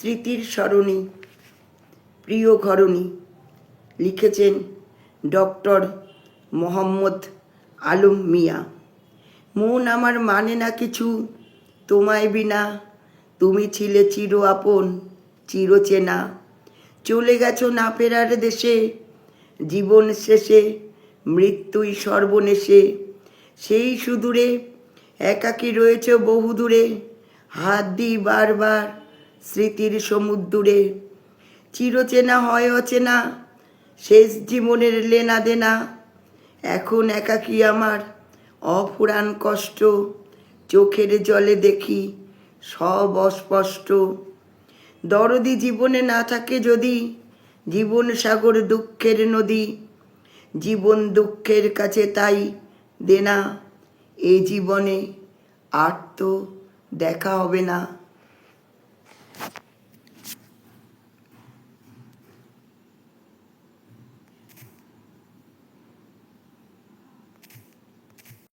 স্মৃতির সরণি, প্রিয় ঘরণী। লিখেছেন ডক্টর মোহাম্মদ আলম মিয়া। মন আমার মানে না কিছু তোমায় বিনা, তুমি ছিলে চির আপন চির চেনা। চলে গেছো না ফেরার দেশে, জীবন শেষে মৃত্যুই সর্বনেশে। সেই সুদূরে একাকী রয়েছে বহুদূরে, হাত দিই বারবার স্মৃতির সমুদ্রে। চিরচেনা হয় অচেনা, শেষ জীবনের লেনা দেনা। এখন একাকী আমার অফুরান কষ্ট, চোখের জলে দেখি সব অস্পষ্ট। দরদি জীবনে না থাকে যদি, জীবন সাগর দুঃখের নদী। জীবন দুঃখের কাছে তাই দেনা, এ জীবনে আর তো দেখা হবে না।